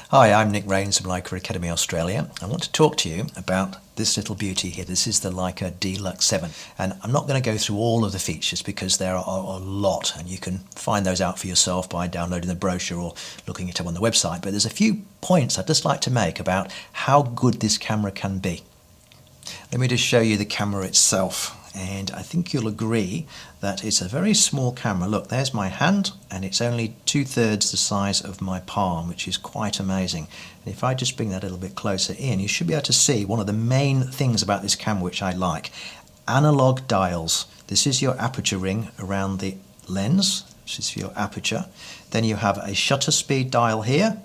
Hi, I'm Nick Rains from Leica Academy Australia. I want to talk to you about this little beauty here. This is the Leica D-Lux 7, and I'm not going to go through all of the features because there are a lot, and you can find those out for yourself by downloading the brochure or looking it up on the website. But there's a few points I'd just like to make about how good this camera can be. Let me just show you the camera itself, and I think you'll agree that it's a very small camera. Look, there's my hand, and it's only 2/3 the size of my palm, which is quite amazing. And if I just bring that a little bit closer in, you should be able to see one of the main things about this camera which I like. Analog dials. This is your aperture ring around the lens. This is for your aperture. Then you have a shutter speed dial here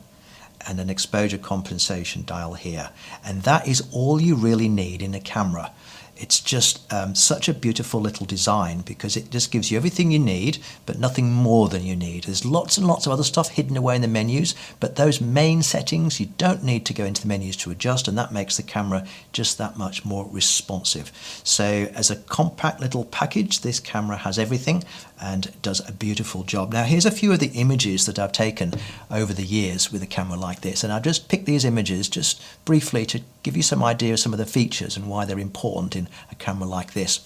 and an exposure compensation dial here, and that is all you really need in a camera. It's just such a beautiful little design because it just gives you everything you need but nothing more than you need. There's lots and lots of other stuff hidden away in the menus, but those main settings you don't need to go into the menus to adjust, and that makes the camera just that much more responsive. So as a compact little package, this camera has everything and does a beautiful job. Now here's a few of the images that I've taken over the years with a camera like this, and I've just picked these images just briefly to give you some idea of some of the features and why they're important in a camera like this.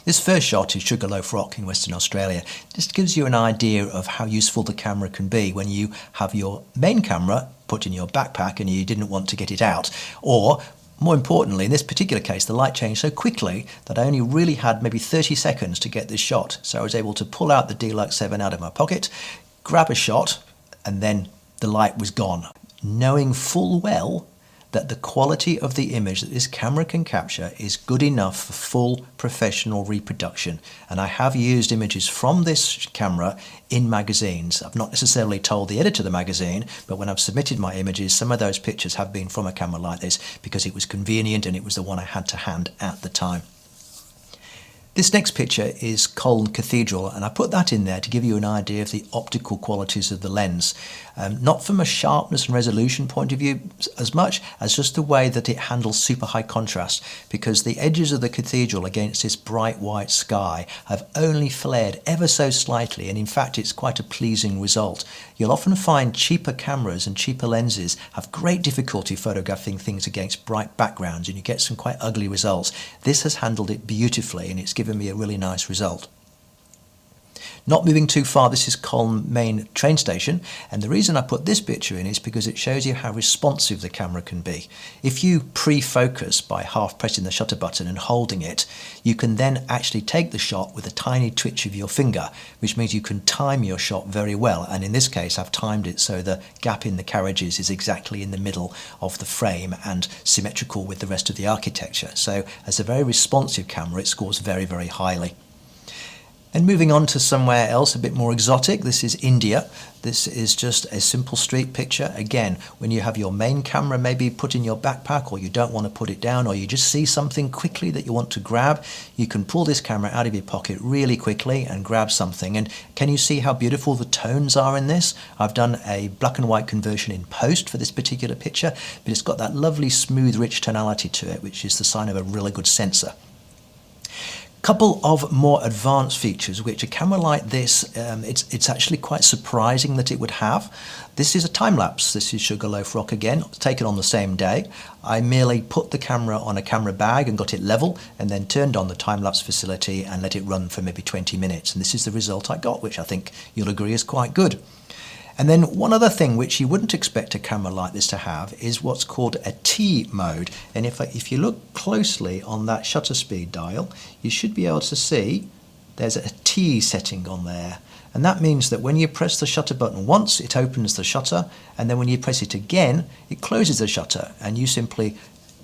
This first shot is Sugarloaf Rock in Western Australia. Just gives you an idea of how useful the camera can be when you have your main camera put in your backpack and you didn't want to get it out, or more importantly, in this particular case, the light changed so quickly that I only really had maybe 30 seconds to get this shot. So I was able to pull out the D-Lux 7 out of my pocket, grab a shot, and then the light was gone, knowing full well that the quality of the image that this camera can capture is good enough for full professional reproduction. And I have used images from this camera in magazines. I've not necessarily told the editor of the magazine, but when I've submitted my images, some of those pictures have been from a camera like this because it was convenient and it was the one I had to hand at the time. This next picture is Colne Cathedral, and I put that in there to give you an idea of the optical qualities of the lens. Not from a sharpness and resolution point of view as much as just the way that it handles super high contrast, because the edges of the cathedral against this bright white sky have only flared ever so slightly, and in fact it's quite a pleasing result. You'll often find cheaper cameras and cheaper lenses have great difficulty photographing things against bright backgrounds, and you get some quite ugly results. This has handled it beautifully, and it's given me a really nice result. Not moving too far, this is Colne main train station, and the reason I put this picture in is because it shows you how responsive the camera can be. If you pre-focus by half pressing the shutter button and holding it, you can then actually take the shot with a tiny twitch of your finger, which means you can time your shot very well. And in this case I've timed it so the gap in the carriages is exactly in the middle of the frame and symmetrical with the rest of the architecture. So as a very responsive camera, it scores very, very highly. And moving on to somewhere else a bit more exotic, this is India. This is just a simple street picture. Again, when you have your main camera maybe put in your backpack, or you don't want to put it down, or you just see something quickly that you want to grab, you can pull this camera out of your pocket really quickly and grab something. And can you see how beautiful the tones are in this? I've done a black and white conversion in post for this particular picture, but it's got that lovely smooth rich tonality to it, which is the sign of a really good sensor. Couple of more advanced features which a camera like this, it's actually quite surprising that it would have. This is a time lapse. This is Sugarloaf Rock again, taken on the same day. I merely put the camera on a camera bag and got it level, and then turned on the time lapse facility and let it run for maybe 20 minutes. And this is the result I got, which I think you'll agree is quite good. And then one other thing which you wouldn't expect a camera like this to have is what's called a T mode. And if you look closely on that shutter speed dial, you should be able to see there's a T setting on there. And that means that when you press the shutter button once, it opens the shutter, and then when you press it again, it closes the shutter, and you simply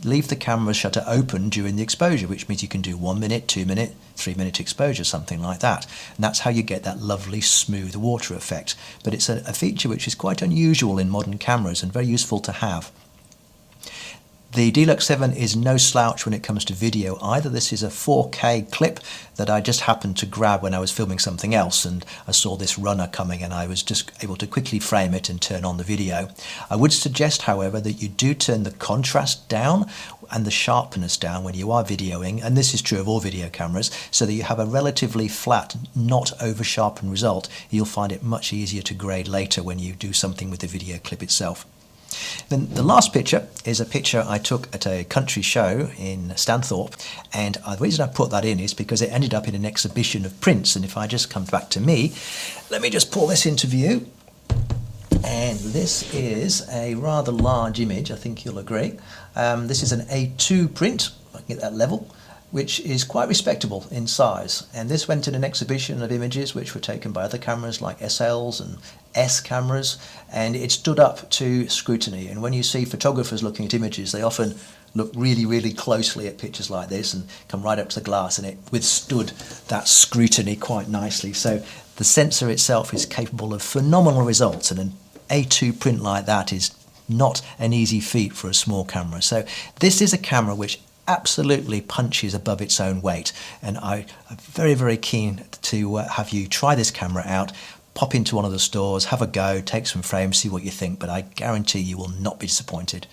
leave the camera shutter open during the exposure, which means you can do 1 minute, 2 minute, 3 minute exposure, something like that. And that's how you get that lovely smooth water effect. But it's a feature which is quite unusual in modern cameras and very useful to have. The D-Lux 7 is no slouch when it comes to video either. This is a 4K clip that I just happened to grab when I was filming something else, and I saw this runner coming and I was just able to quickly frame it and turn on the video. I would suggest, however, that you do turn the contrast down and the sharpness down when you are videoing, and this is true of all video cameras, so that you have a relatively flat, not over sharpened result. You'll find it much easier to grade later when you do something with the video clip itself. Then the last picture is a picture I took at a country show in Stanthorpe, and the reason I put that in is because it ended up in an exhibition of prints. And if I just come back to me, let me just pull this into view, and this is a rather large image, I think you'll agree. This is an A2 print, if I can get that level, which is quite respectable in size, and this went in an exhibition of images which were taken by other cameras like SLs and S cameras, and it stood up to scrutiny. And when you see photographers looking at images, they often look really closely at pictures like this and come right up to the glass, and it withstood that scrutiny quite nicely. So the sensor itself is capable of phenomenal results, and an A2 print like that is not an easy feat for a small camera. So this is a camera which absolutely punches above its own weight, and I'm very keen to have you try this camera out. Pop into one of the stores, have a go, take some frames, see what you think, but I guarantee you will not be disappointed.